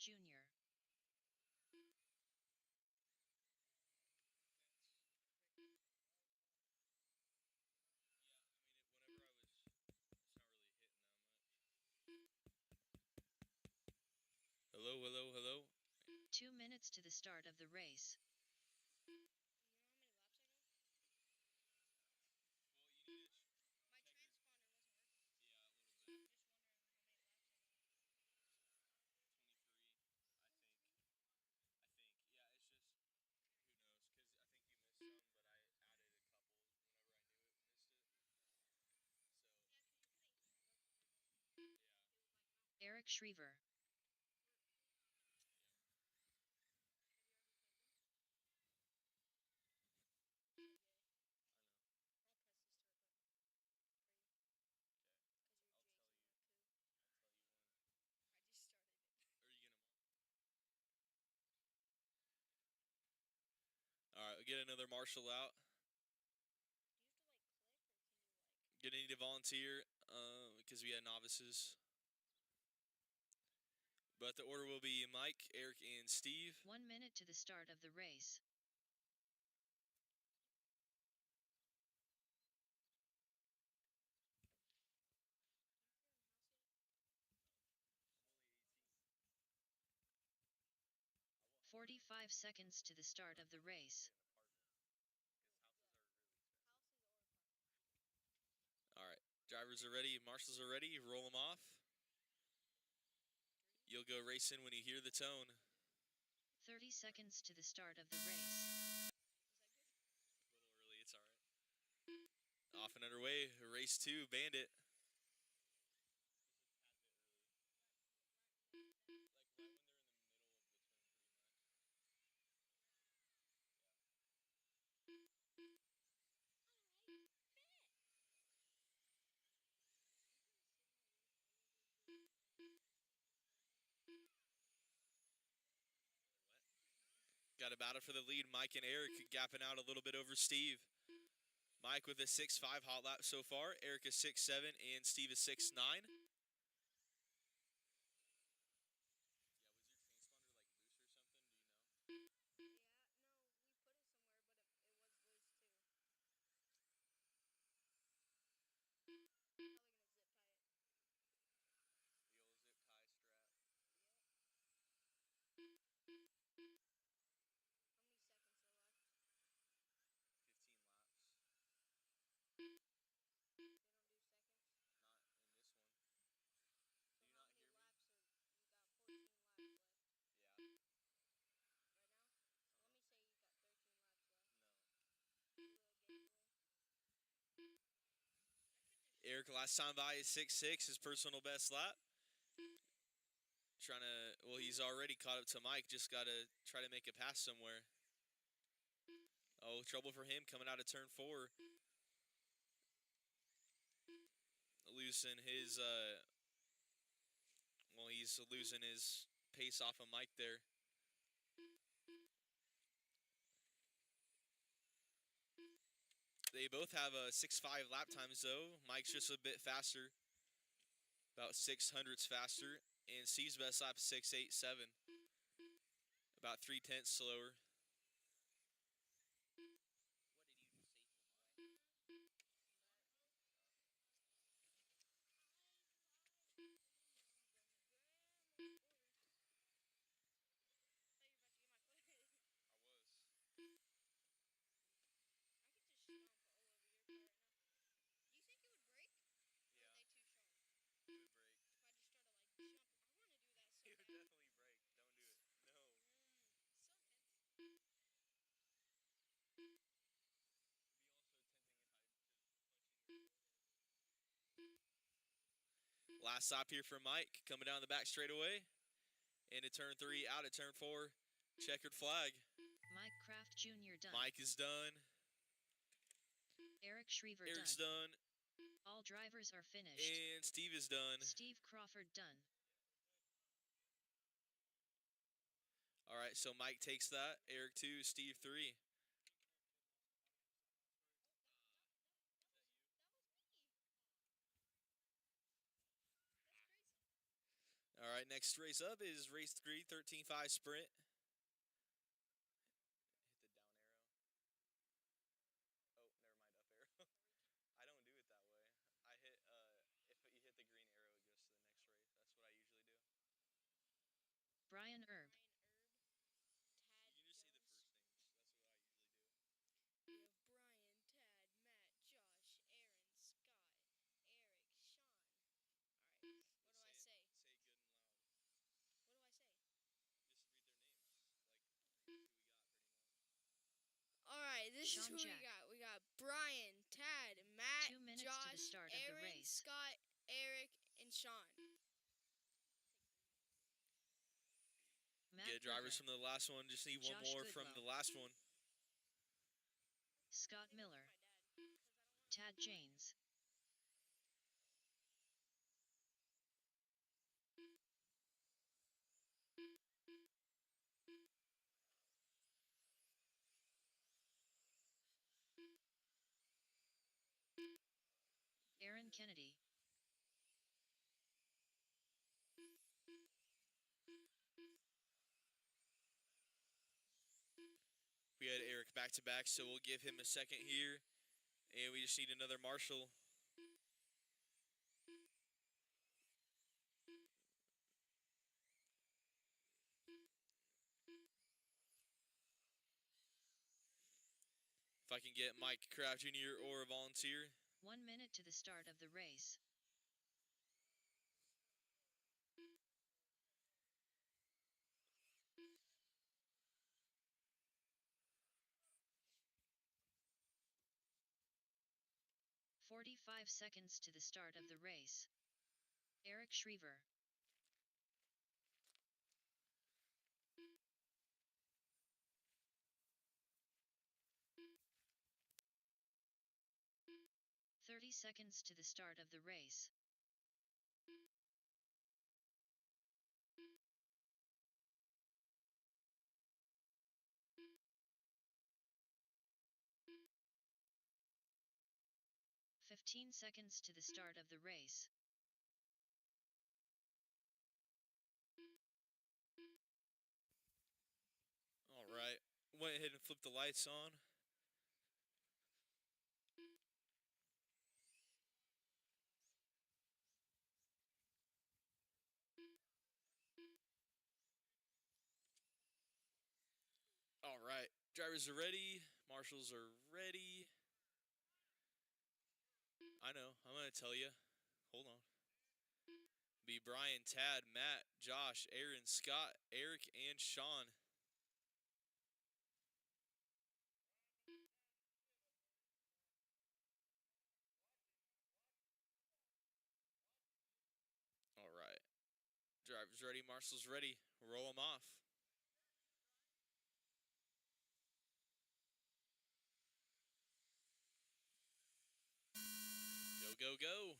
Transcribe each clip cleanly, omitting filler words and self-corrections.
Jr. Yeah, I mean, whenever I was, it's not really hitting that much. Hello, hello, hello. 2 minutes to the start of the race. You know how many laps I got? Well, you need to. My transponder wasn't working. Yeah, a little So bit. I'm just wondering how many laps I got. 23, I think. I think. Yeah, it's just who knows? Because I think you missed some, but I added a couple whenever I knew it missed it. So Yeah, because you couldn't hear it most of the time. yeah, It was like, oh. Eric Shriver. yeah. Have you already tanked them? You said yay. I know. I'll press the start button for you. Okay. Because you're I'll tell Jake's in you. that poo. I'll tell you when. I just started it. Are you getting them all? All right, we get another marshal out. Do you have to, like, click, or can you, like... Gonna need a volunteer because we had novices. But the order will be Mike, Eric, and Steve. 1 minute to the start of the race. Aren't you in house yet? I'm only 18. 45 seconds to the start of the race. Because houses are really expensive. Houses or apartments. All right, drivers are ready, marshals are ready. Roll them off. 3. You'll go racing when you hear the tone. 30 seconds to the start of the race. Is that good? A little early, it's all right. Off and underway. Race 2, Bandit. Like right when they're in the middle of the turn, pretty much. Alright, bet. Got a battle for the lead. Mike and Eric gapping out a little bit over Steve. Mike with a 6.5 hot lap so far. Eric is 6.7 and Steve is 6.9. Yeah, was your transponder like loose or something? Do you know? Yeah, no, we put it somewhere, but it was loose, too. Probably gonna zip tie it. The old zip tie strap. Yep. How many seconds are left? 15 laps. They don't do seconds? Not in this one. So Do you how not many hear me? laps are... You got 14 laps left. Yeah. Right now? So let me say you got 13 laps left. No. Do a giveaway. Eric last time by is 6.6, his personal best lap. Trying to, well, he's already caught up to Mike. Just got to try to make a pass somewhere. Oh, trouble for him coming out of turn 4. Losing his, well, he's losing his pace off of Mike there. They both have a 6.5 lap times, though. Mike's just a bit faster, about 600ths faster. And Steve's best lap is 6.87, about 0.3 slower. What did you just say? I thought you were about to get my foot. I was. I could just stomp all over your car right now. Do you think it would break? Or Yeah. are they too strong? It would break. If I just started, like, jumping. I want to do that so It would bad. definitely break. Don't do it. No. So tense. It'd be also tempting if I just punch in your forehead. Last stop here for Mike, coming down the back straightaway. Into turn 3, out at turn 4. Checkered flag. Mike Kraft Jr. done. Mike is done. Eric Shriver Eric's done. All drivers are finished. And Steve is done. Steve Crawford done. All right, so Mike takes that. Eric 2, Steve 3. That was me. That's crazy. All right, next race up is race 3, 13.5 sprint. Hit the down arrow. Oh, never mind, up arrow. I don't do it that way. I hit, if you hit the green arrow, it goes to the next race. That's what I usually do. Brian Erb, Tad You can just say the Jones. first names. That's what I usually do. We have Brian, Tad, Matt, Josh, Aaron, Scott, Eric, Sean. Alright, what do I say? Say it good and loud. What do I say? Just read their names. Like, who we got, pretty much. Alright, this is Sean who Jack. we got. We got Brian, Tad, Matt, 2 minutes Josh, to the start of the Aaron, race. Scott, Eric, and Sean. Matt Get drivers Berger, from the last one. Just need one Josh more from Goodlow. the last one. Scott Miller, Tad Janes, Aaron Kennedy, We had Eric back to back, so we'll give him a second here. And we just need another marshal. If I can get Mike Kraft Jr. or a volunteer. 1 minute to the start of the race. "45 seconds to the start of the race. Eric Schriever, "30 seconds to the start of the race. "15 seconds to the start of the race. All right. Went ahead and flipped the lights on. All right. Drivers are ready. Marshals are ready. I know. I'm going to tell you. Hold on. Be Brian, Tad, Matt, Josh, Aaron, Scott, Eric, and Sean. All right. Drivers ready. Marshals ready. Roll them off. Go, go, go.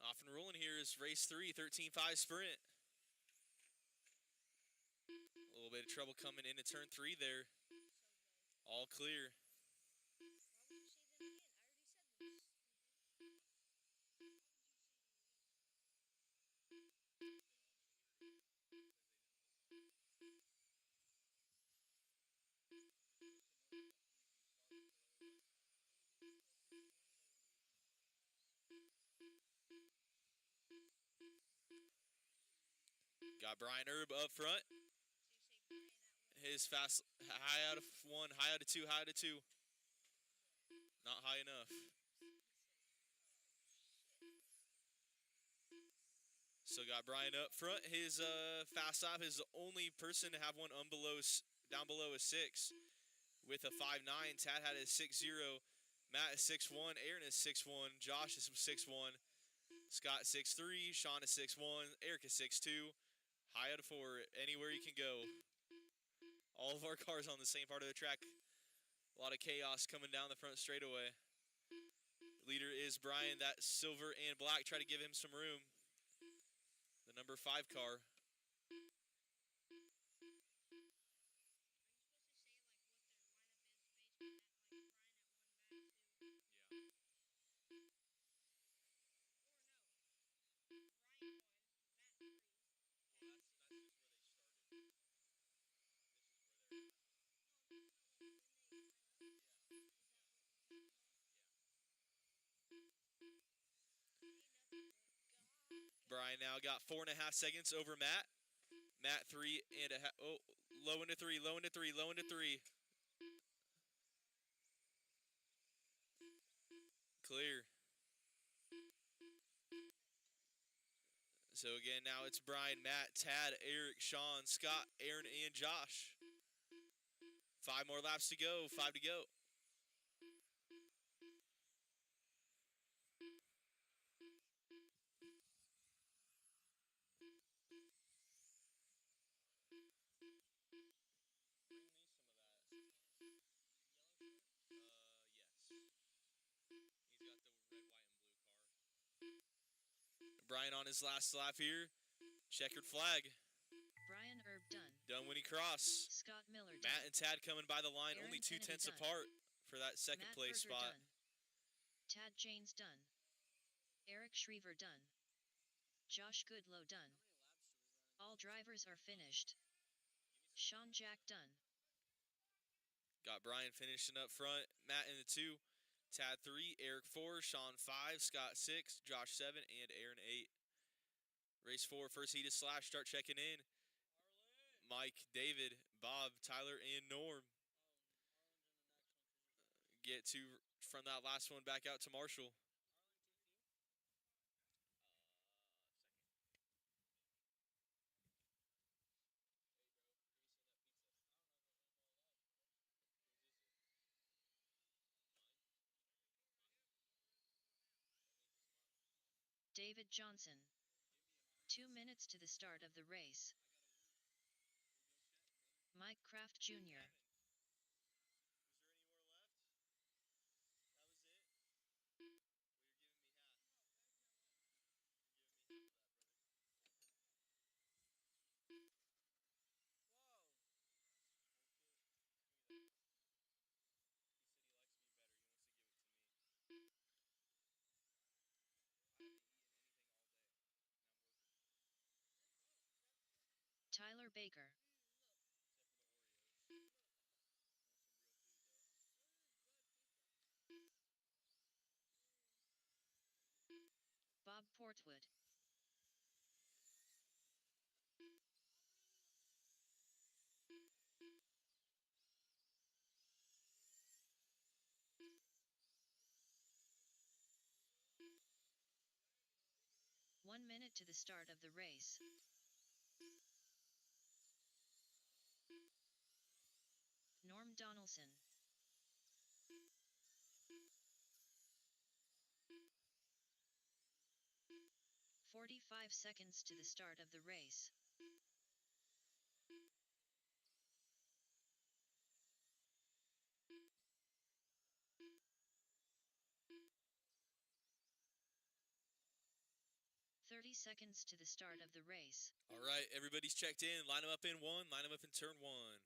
Off and rolling here is race 3, 13.5 sprint. A little bit of trouble coming into turn 3 there. All clear. Why would you say them again? I already said them. Got Brian Erb up front. So you say Brian at one. His fast, high out of 1, high out of 2, high out of 2. Not high enough. So got Brian up front. His fast stop is the only person to have one down below a 6 with a 5.9. Tad had a 6.0. Matt is 6.1. Aaron is 6.1. Josh is 6.1. Scott 6.3. Sean is 6.1. Eric is 6.2. High out of 4. Anywhere you can go. All of our cars on the same part of the track. A lot of chaos coming down the front straightaway. Leader is Brian. That silver and black. Try to give him some room. The number 5 car. Are you supposed to say like what their lineup is based on that, like Brian at 1, Matt 2? Yeah. Or no. Brian 1, Brian now got 4.5 seconds over Matt. Matt 3.5. Oh, low into three, low into three, low into three. Clear. So again, now it's Brian, Matt, Tad, Eric, Sean, Scott, Aaron, and Josh. 5 more laps to go. 5 to go. Bring me some of that. Yes. He's got the red, white, and blue car. Brian on his last lap here. Checkered flag. Brian Erb done. Done when he crossed. Scott Miller done. Matt and Tad coming by the line, Aaron only 2 Kennedy tenths done. apart for that second Matt place Berger spot. done. Tad Janes done. Eric Shriver done. Josh Goodlow done. All drivers are finished. Sean Jack done. Got Brian finishing up front. Matt in the 2. Tad 3. Eric 4. Sean 5. Scott 6. Josh 7. And Aaron 8. Race 4. First heat is slash. Start checking in. Mike, David, Bob, Tyler, and Norm. Get to from that last one back out to Marshall. David Johnson. 2 minutes to the start of the race. Mike Kraft Jr. Was there any more left? That was it? Well, you're giving me half. You're giving me half of that, brother. Whoa. Okay. Give me that. He said he likes me better. He wants to give it to me. I haven't eaten anything all day. And I'm working. Tyler Baker. Except for the Oreos. I want some real food, though. Bob Portwood. One minute to the start of the race. Norm Donaldson. "45 seconds to the start of the race. "30 seconds to the start of the race. All right, everybody's checked in. Line them up in 1. Line them up in turn 1.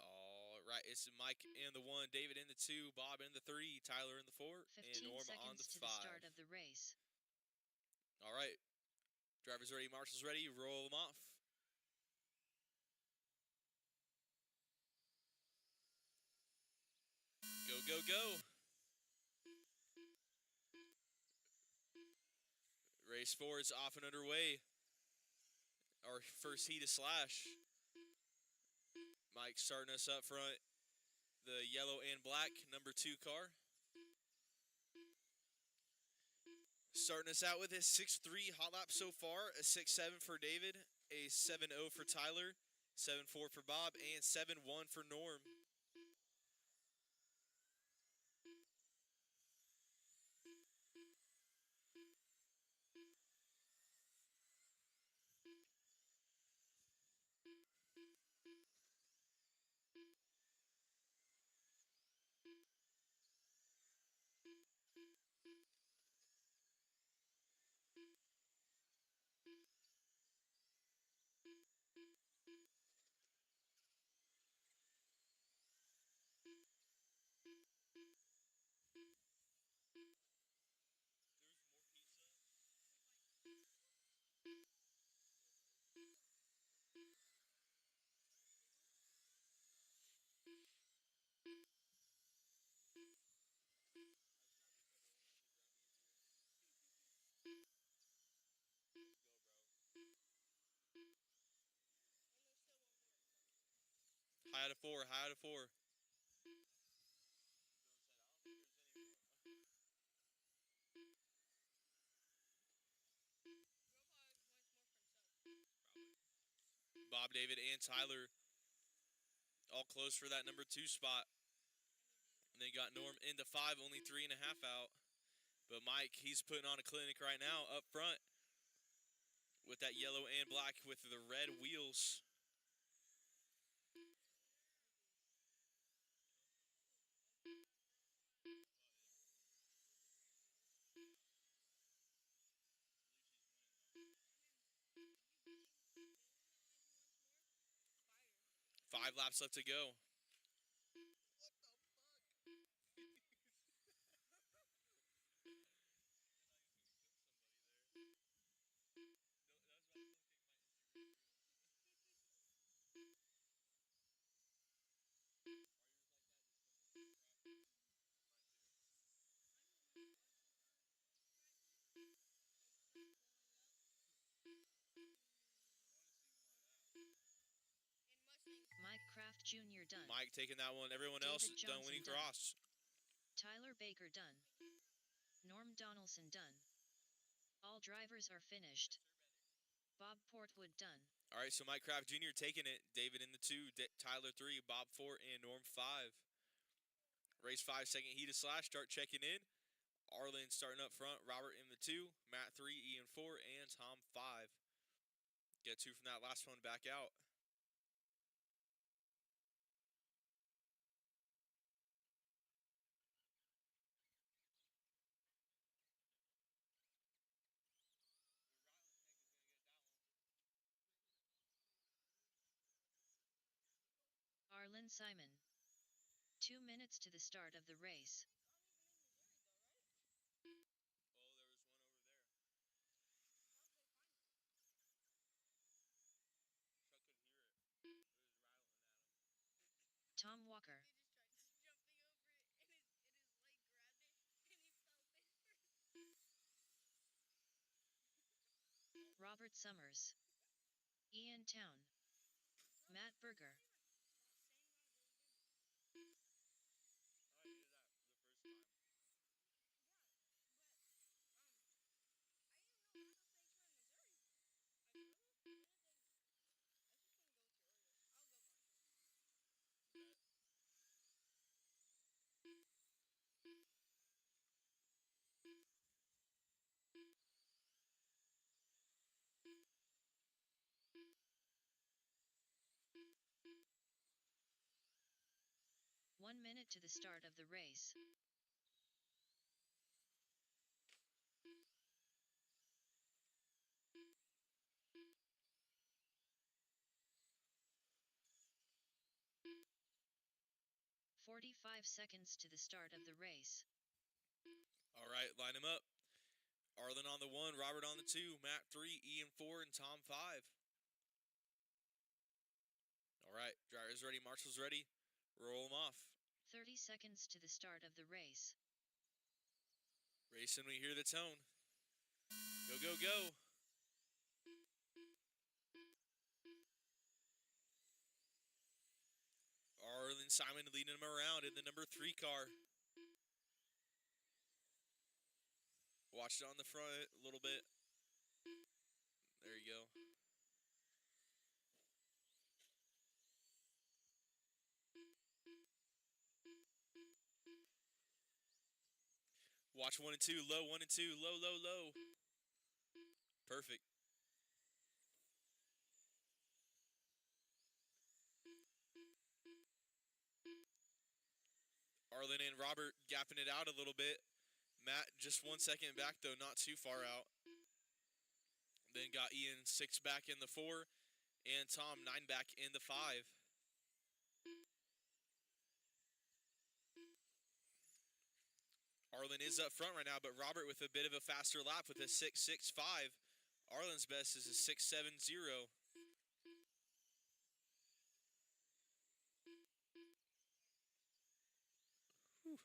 All right, it's Mike in the 1, David in the 2, Bob in the 3, Tyler in the 4, and 15 Norm on seconds the to 5. the start of the race. All right, drivers ready, marshals ready, roll them off. Go, go, go. Race 4 is off and underway. Our first heat is slash. Mike starting us up front. The yellow and black number 2 car. Starting us out with a 6.3 hot lap so far, a 6.7 for David, a 7.0 for Tyler, 7.4 for Bob, and 7.1 for Norm. High out of four. High out of four. Bro probably wants more for himself. Bob, David, and Tyler all close for that number 2 spot. And they got Norm into 5, only 3.5 out. But Mike, he's putting on a clinic right now up front with that yellow and black with the red wheels. Fire. 5 laps left to go. What the fuck? And Mustang. Mike Kraft Jr. done. Mike taking that one. Everyone David else Johnson done when he done. crossed. Tyler Baker done. Norm Donaldson done. All drivers are finished. Bob Portwood done. All right, so Mike Kraft Jr. taking it. David in the 2, Tyler 3, Bob 4, and Norm 5. Race 5, second heat of slash. Start checking in. Arlen starting up front. Robert in the 2, Matt 3, Ian 4, and Tom 5. Get 2 from that last one back out. Arlen Simon. 2 minutes to the start of the race. Oh, there was one over there. Chuck could hear it. It was rattling at him. Tom Walker. He just tried jumping over it, and his leg grabbed it, and he fell face first. Robert Summers. Ian Town. Matt Berger. I did that the first time. I didn't know rattlesnakes were in Missouri. I just couldn't go with your order. I'll go, Marshall. 1 minute to the start of the race. "45 seconds to the start of the race. All right, line him up. Arlen on the 1, Robert on the 2, Matt 3, Ian 4, and Tom 5. All right, drivers ready, marshals ready. Roll them off. 30 seconds to the start of the race. Racing, we hear the tone. Go, go, go. Arlen Simon leading him around in the number 3 car. Watch it on the front a little bit. There you go. Watch 1 and 2, low, 1 and 2, low, low, low. Perfect. Arlen and Robert gapping it out a little bit. Matt just 1 second back though, not too far out. Then got Ian 6 back in the 4, and Tom 9 back in the 5. Arlen is up front right now, but Robert with a bit of a faster lap with a 6.65. Arlen's best is a 6.70. Whew.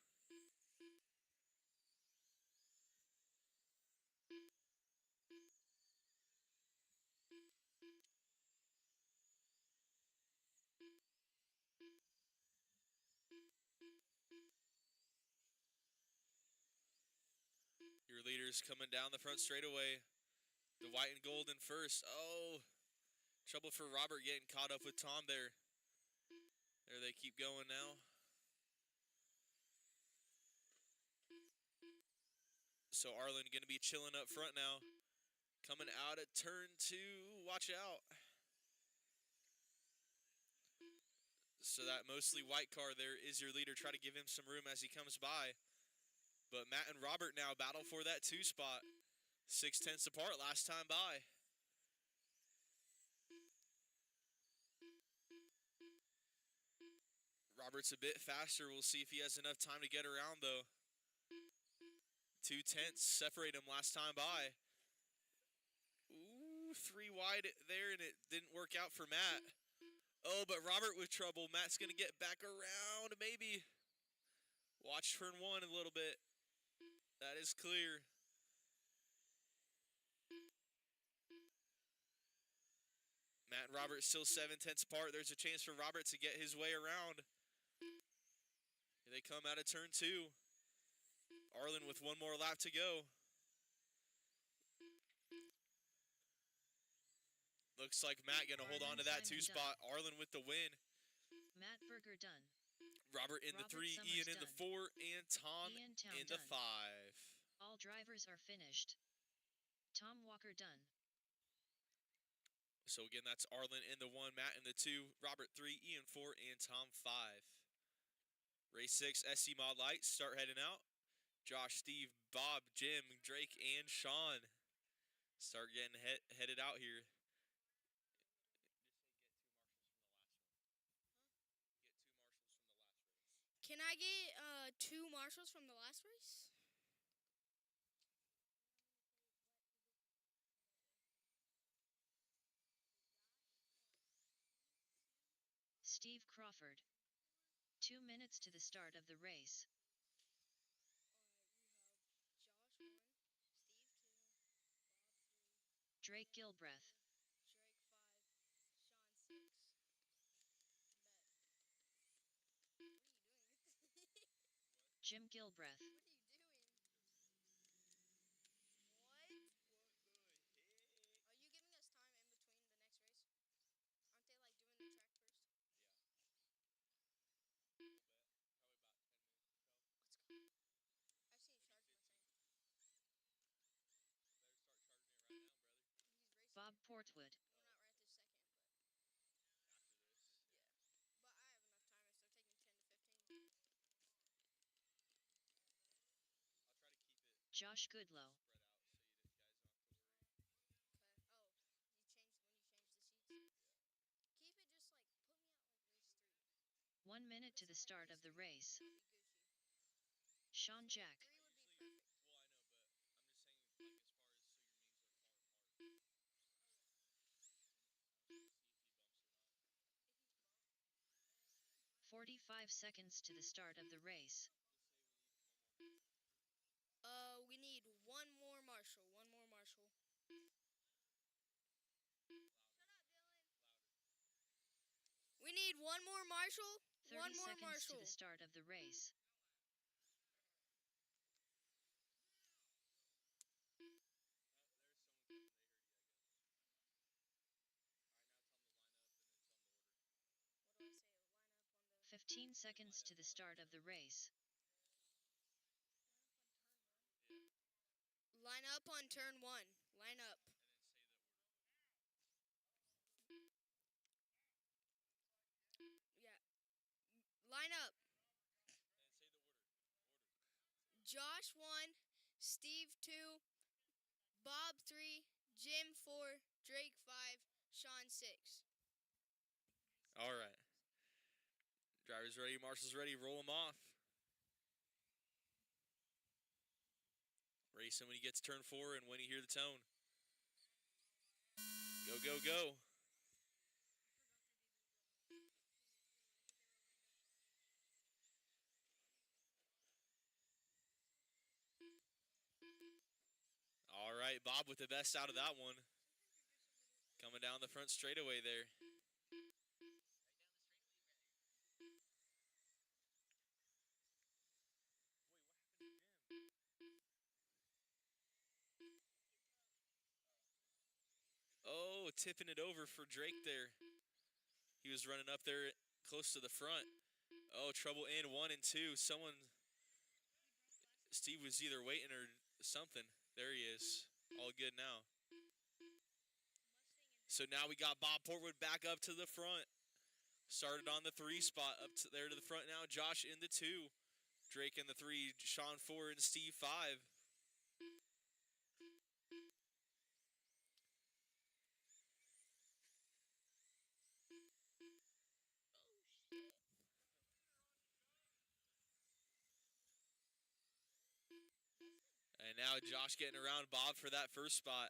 Your leader's coming down the front straightaway. The white and gold in first. Oh, trouble for Robert getting caught up with Tom there. There they keep going now. So Arlen going to be chilling up front now. Coming out at turn 2. Watch out. So that mostly white car there is your leader. Try to give him some room as he comes by. But Matt and Robert now battle for that 2 spot. 6/10 apart last time by. Robert's a bit faster. We'll see if he has enough time to get around, though. 2/10 separate him last time by. Ooh, 3 wide there, and it didn't work out for Matt. Oh, but Robert with trouble. Matt's going to get back around, maybe. Watch turn 1 a little bit. That is clear. Matt and Robert still 7/10 apart. There's a chance for Robert to get his way around. Here they come out of turn 2. Arlen with 1 more lap to go. Looks like Matt going to hold on to that 2 spot. Arlen with the win. Matt Berger done. Robert in the 3, Summers Ian in the done. 4, and Tom Ian Town in the done. 5. All drivers are finished. Tom Walker done. So again, that's Arlen in the 1, Matt in the 2, Robert 3, Ian 4, and Tom 5. Race 6, SC Mod Light, start heading out. Josh, Steve, Bob, Jim, Drake, and Sean start getting headed out here. Can I get 2 marshals from the last race? Steve Crawford. 2 minutes to the start of the race. Josh 1, Steve 2, Bob 3, Drake Gilbreth. Drake 5, Sean 6. Bet. What are you doing? Jim Gilbreth. What are you doing? What? Are you giving us time in between the next race? Aren't they like doing the track first? Yeah. A little bit. Probably about 10 minutes or so. Let's go. I've seen charge my thing. Better start charging it right now, brother. He's racing. Bob Portwood. Well, not right this second, but After this. yeah. But I have enough time. It's still taking 10 to 15. I'll try to keep it Josh Goodlow. spread out so you guys don't have to worry. Okay. Oh, you changed when you changed the seats. Yeah. Keep it just like put me out like race 3. 1 minute to the start of the race. That'd be Gucci. Sean Jack. 3 would be perfect. Well, I know, but I'm just saying, like, as far as so your mains are far apart. See if he bumps or not. 45 seconds to the start of the race. We need 1 more marshal. 1 more marshal. Shut up, Dylan. We need 1 more marshal. 30 1 more seconds marshal. to the start of the race. There's someone coming. They heard you, I guess. All right, now tell them to line up and then tell them to order. What do I say? Line up on the 15 seconds to the start of the race. Line up on turn 1. Line up. And then say the order. Yeah. Line up. And then say the order. Order. Josh 1, Steve 2, Bob 3, Jim 4, Drake 5, Sean 6. All right. Drivers ready, marshals ready, roll them off. Racing when he gets turn 4 and when you hear the tone. Go, go, go. All right, Bob with the best out of that one. Coming down the front straightaway there. Wait, what happened to Jim? Oh, tipping it over for Drake there. He was running up there close to the front. Oh, trouble in 1 and 2. Steve was either waiting or something. There he is. All good now. So now we got Bob Portwood back up to the front. Started on the 3 spot, up to there to the front now. Josh in the 2. Drake in the 3. Sean 4 and Steve 5. And now Josh getting around Bob for that first spot.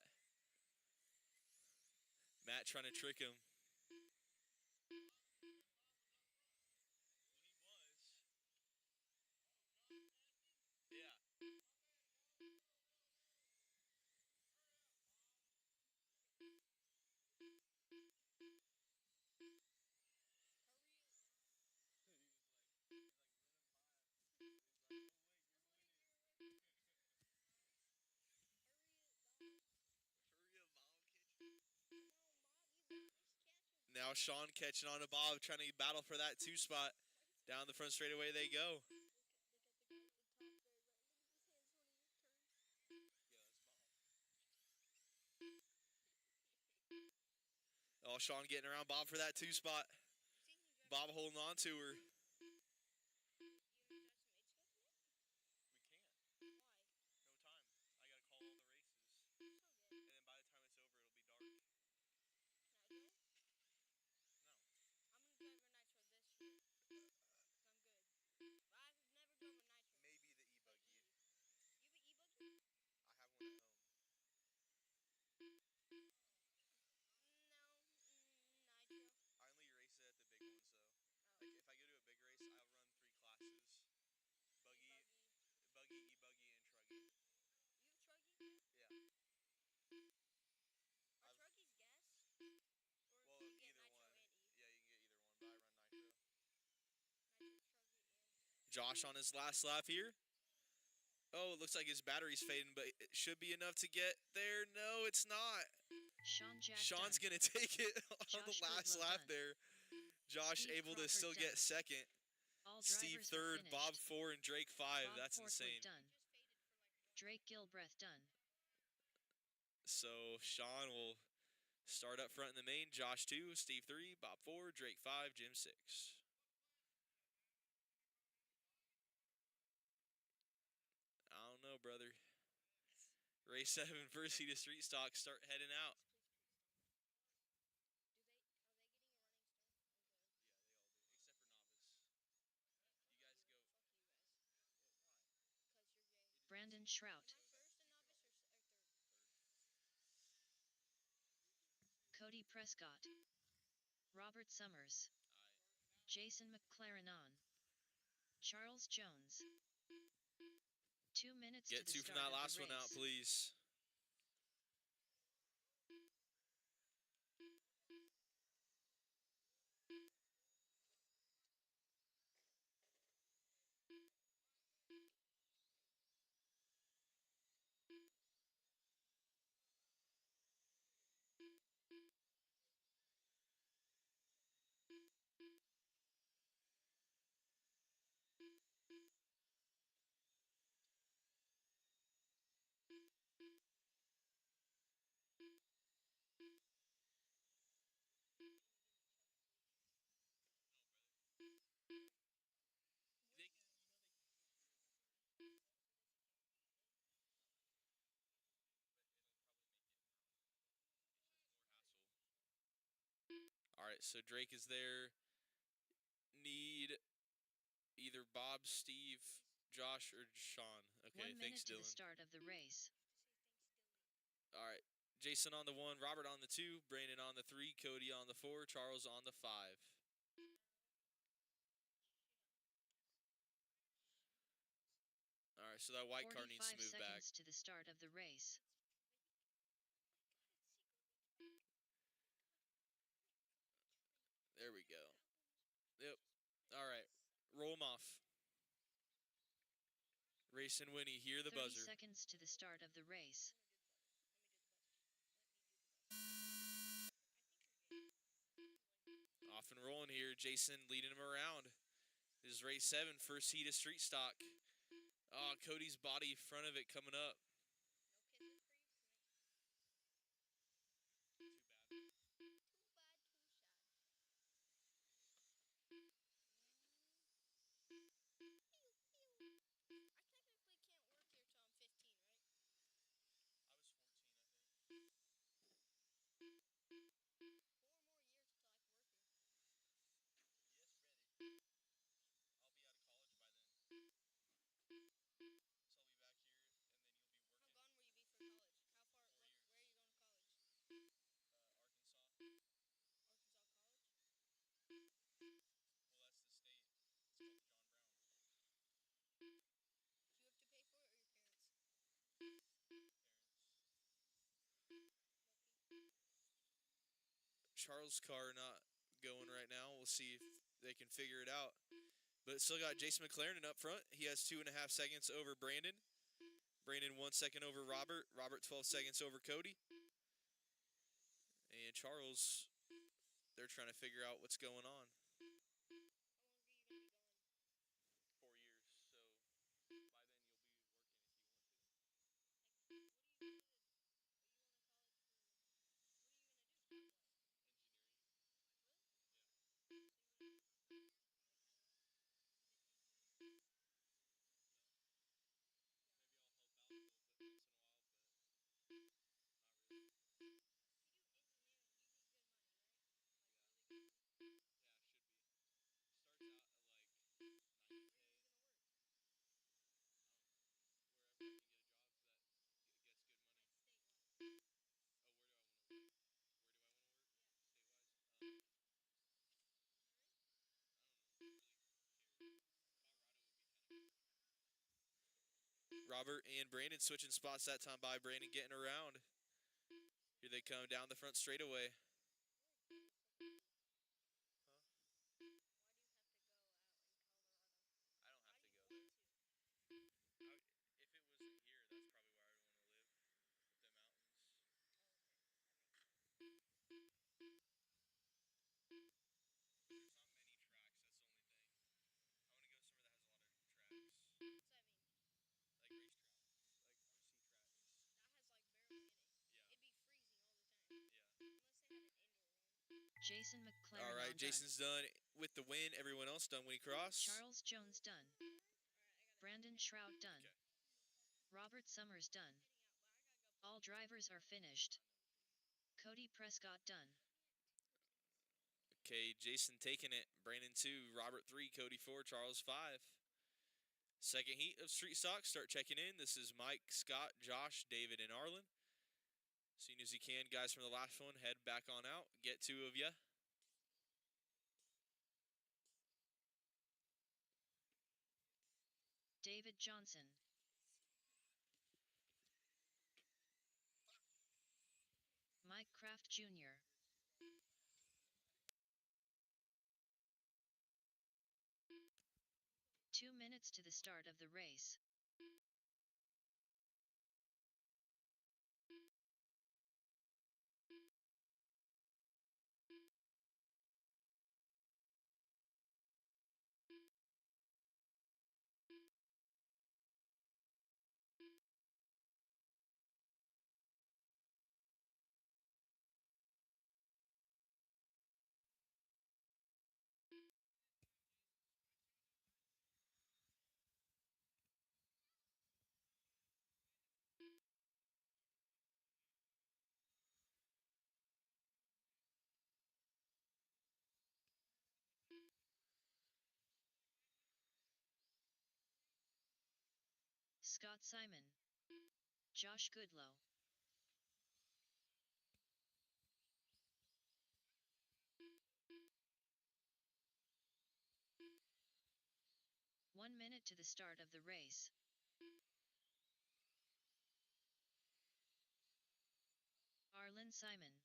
Matt trying to trick him. Yeah. Now Sean catching on to Bob, trying to battle for that 2 spot. Down the front straightaway they go. Oh, Sean getting around Bob for that 2 spot. Bob holding on to her. We can't. Why? No time. I gotta call all the races. And then by the time it's over, it'll be dark. Can I go? No. I'm gonna drive a nitro this year. Cause I'm good. But I've never driven a nitro. Maybe the e-buggy. You have an e-buggy? I have one at home. No, nitro. I only race it at the big ones though. Oh. Like if I go to a big race, I'll run 3 classes. Buggy, e-buggy, and truggy. You have truggy? Yeah. Are truggies gas? Or Well, can you get either nitro one. and e? Yeah, you can get either one, but I run nitro. Nitro, truggy, and... Josh on his last lap here. Oh, it looks like his battery's fading, but it should be enough to get there. No, it's not. Sean's done. going to take it on the Josh last Goodlow lap done. there. Josh Steve able to Crawford still done. get second. All Steve drivers are third, finished. Bob 4, and Drake 5. Bob That's Portwood insane. done. Just faded for like 1 Drake Gilbreth done. So Sean will start up front in the main. Josh 2, Steve 3, Bob 4, Drake 5, Jim 6. I don't know, brother. Race 7, first heat of street stock, start heading out. Are they getting a running start? Yeah, they all do, except for novice. You guys go. Fuck you guys. Why? Cause you're gay. Brandon Shrout. Am I first in novice or third? Cody Prescott. Robert Summers. Jason McLaren on. Charles Jones. 2 minutes Get to the 2 start from that of last the one race. out, please. All right, so Drake is there. Need either Bob, Steve, Josh, or Sean. Okay, 1 minute thanks, to the Dylan. start of the race. All right, Jason on the 1, Robert on the 2, Brandon on the 3, Cody on the 4, Charles on the 5. All right, so that white car needs to 45 move back. seconds to the start of the race. There we go. Yep. All right, roll them off. Race and Winnie, hear the 30 buzzer. seconds to the start of the race. Off and rolling here. Jason leading him around. This is race 7, first heat of street stock. Oh, Cody's body front of it coming up. No kisses for you tonight. Too bad. Too bad, too sad. Pew, pew. I technically can't work here till I'm 15, right? I was 14, I think. 4 more years till I can work here. Yes, brother. I'll be out of college by then. So I'll be back here, and then you'll be How working. gone will you be from college? How far? 4 years. Where are you going to college? Arkansas. Arkansas College? Well, that's the state. It's called the John Brown. Do you have to pay for it or your parents? Parents. Lucky. Charles' car not going right now. We'll see if they can figure it out. But it's still got Jason McLaren up front. He has 2.5 seconds over Brandon. Brandon 1 second over Robert. Robert 12 seconds over Cody. And Charles, they're trying to figure out what's going on. How long are you going to be gone? 4 years, so by then you'll be working if you want to. Like, what are you going to do? Are you going to college for... What are you going to do job-wise? Engineering. Really? Yeah. So you wouldn't be gone for, like, I don't know, is it engineering? Maybe I'll help out a little bit once in a while, but not really. If you do engineering, you get good money, right? Like, Yeah. really good money. Yeah, it should be. Starts out at like 90K. Where are you going to work? Wherever I can get a job that gets good money. Like, state-wise? Oh, where do I want to work? Where do I want to work? Yeah. State-wise? Alright? I don't know. Really care. Colorado would be kind of good. Robert and Brandon switching spots that time by. Brandon getting around. Here they come down the front straightaway. Huh? Why do you have to go out in Colorado? I don't Why have do to you go want there. to? If it wasn't here, that's probably where I would want to live. With the mountains. Oh, okay. That makes sense. There's not many tracks, that's the only thing. I want to go somewhere that has a lot of tracks. What's that mean? Like racetrack. Like RC tracks. That has, like, barely any. Yeah. It'd be freezing all the time. Yeah. Unless they had an indoor one. Jason McLaren All right, on Jason's done with the win. Everyone else done when he crossed. Charles Jones done. Alright, I gotta... Brandon Shroud done. Okay. Robert Summers done. Heading out, but I gotta go... All drivers are finished. Cody Prescott done. Okay, Jason taking it. Brandon 2, Robert 3, Cody 4, Charles 5. Second heat of street stock. Start checking in. This is Mike, Scott, Josh, David, and Arlen. As soon as you can, guys from the last one, head back on out. Get 2 of you. David Johnson. Mike Kraft Jr. Two minutes to the start of the race. Scott Simon. Josh Goodlow. One minute to the start of the race. Arlen Simon.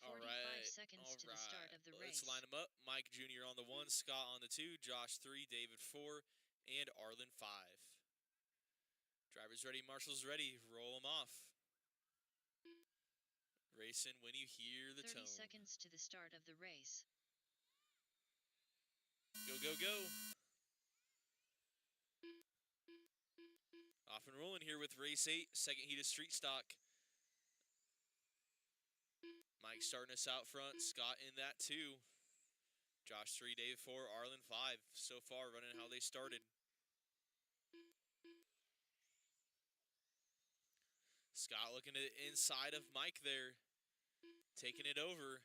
All 45 right. seconds to the start of the Let's race. line them up. Mike Jr. on the 1, Scott on the 2, Josh 3, David 4, and Arlen 5. Driver's ready, marshal's ready. Roll them off. Racing when you hear the 30 tone. seconds to the start of the race. Go, go, go. Off and rolling here with race 8, second heat of street stock. Mike starting us out front. Scott in that 2. Josh 3, Dave 4, Arlen 5. So far running how they started. Scott looking to the inside of Mike there. Taking it over.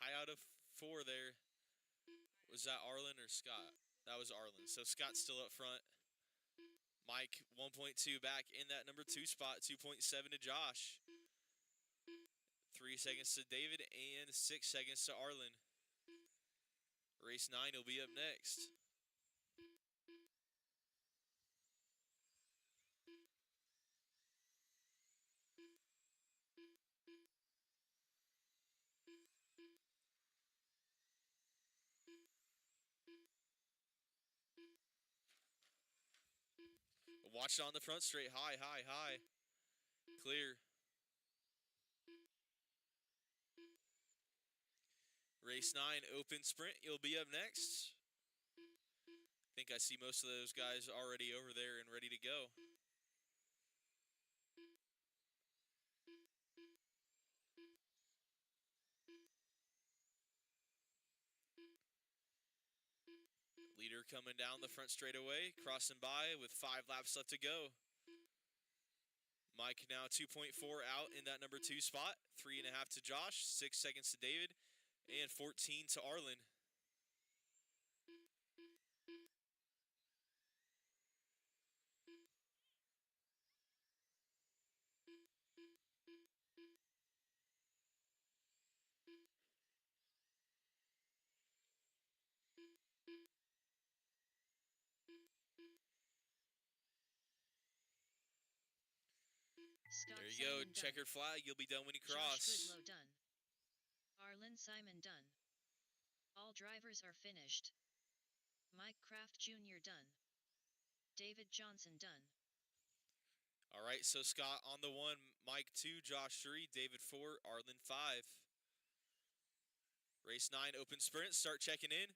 High out of 4 there. Was that Arlen or Scott? That was Arlen. So Scott's still up front. Mike 1.2 back in that number 2 spot. 2.7 to Josh. 3 seconds to David and 6 seconds to Arlen. Race 9 will be up next. Watch it on the front straight. High, high, high. Clear. Race 9, open sprint. You'll be up next. I think I see most of those guys already over there and ready to go. Leader coming down the front straightaway, crossing by with 5 laps left to go. Mike now 2.4 out in that number 2 spot. 3.5 to Josh, 6 seconds to David, and 14 to Arlen. Scott There you go, Simon checkered done. flag. You'll be done when you Josh cross. Goodlow done. Arlen Simon done. All drivers are finished. Mike Kraft Jr. done. David Johnson done. All right, so Scott on the 1, Mike 2, Josh 3, David 4, Arlen 5. Race 9, open sprint. Start checking in.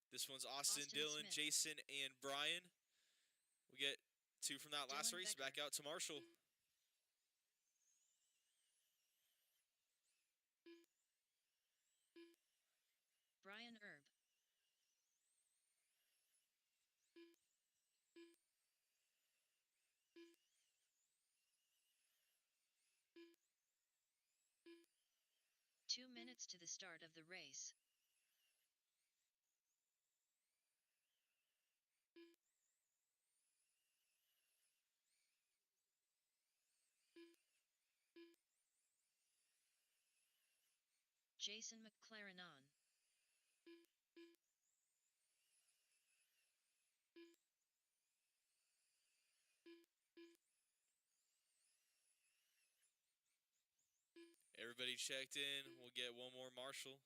This one's Austin, Dylan, Smith. Jason, and Brian. We get 2 from that last Dylan race. Becker. Back out to Marshall. Brian Erb. Two minutes to the start of the race. Jason McLaren on. Everybody checked in. We'll get one more Marshall.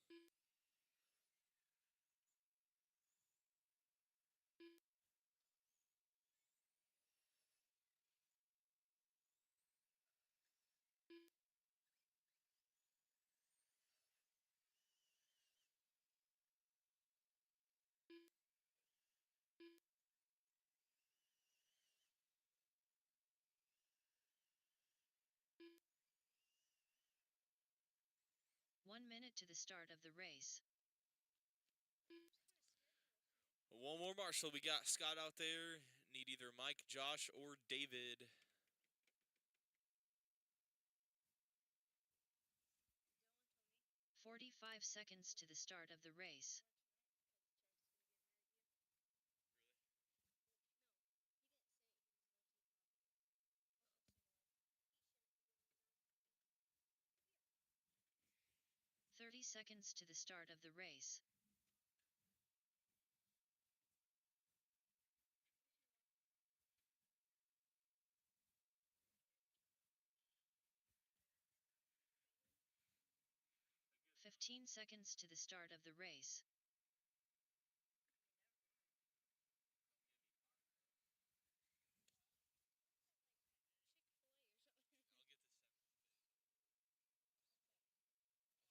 One minute to the start of the race. One more Marshall. We got Scott out there. Need either Mike, Josh, or David. Dylan, tell me. 5 seconds to the start of the race. Really? 30 seconds to the start of the race. No. 15 seconds to the start of the race. Chick-fil-A or something.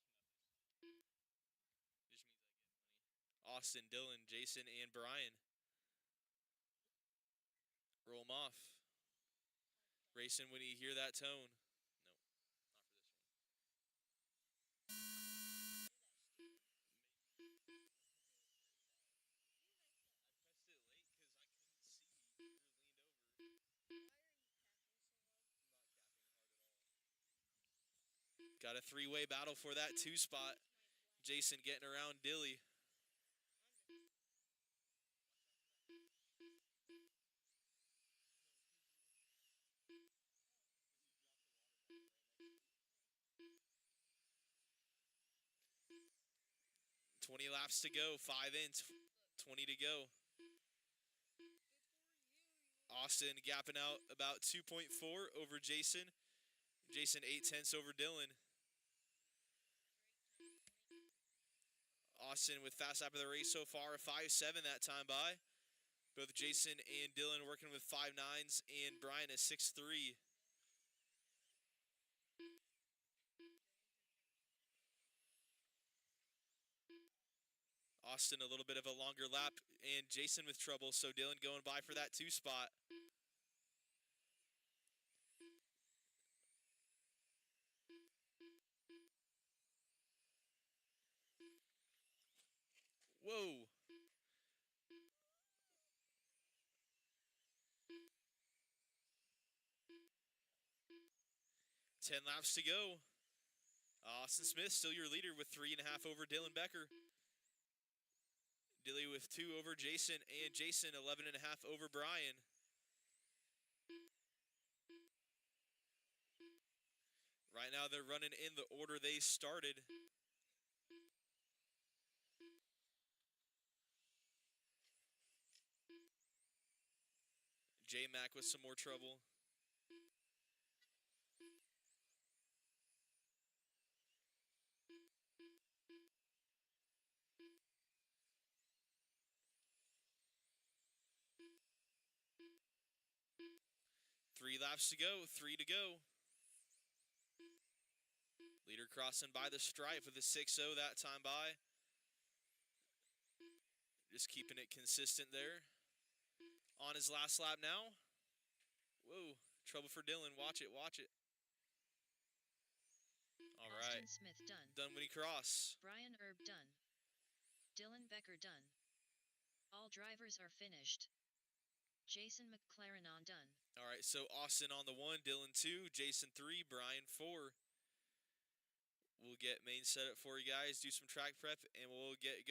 I'll get the 7. Just means I get money. Austin, Dylan, Jason, and Brian. Roll them off. Racing when you hear that tone. No, not for this one. I pressed it late because I couldn't see. You were leaned over. Why are you capping so hard? I'm not capping hard at all. Got a 3-way battle for that 2 spot. Jason getting around Dilly. I'm 20 laps to go. 5 in. 20 to go. Austin gapping out about 2.4 over Jason. Jason 0.8 over Dylan. Austin with fast lap of the race so far, a 5.7 that time by. Both Jason and Dylan working with 5.9s and Brian a 6.3. Austin a little bit of a longer lap and Jason with trouble, so Dylan going by for that 2 spot. Whoa. 10 laps to go. Austin Smith still your leader with 3.5 over Dylan Becker. Dilly with 2 over Jason, and Jason 11.5 over Brian. Right now they're running in the order they started. J-Mac with some more trouble. Three laps to go, 3 to go. Leader crossing by the stripe with a 6.0 that time by. Just keeping it consistent there. On his last lap now. Whoa, trouble for Dylan. Watch it, watch it. All right. Austin Smith done. Done when he cross. Brian Erb done. Dylan Becker done. All drivers are finished. Jason McLaren on done. All right, so Austin on the 1, Dylan 2, Jason 3, Brian 4. We'll get main setup for you guys, do some track prep, and we'll get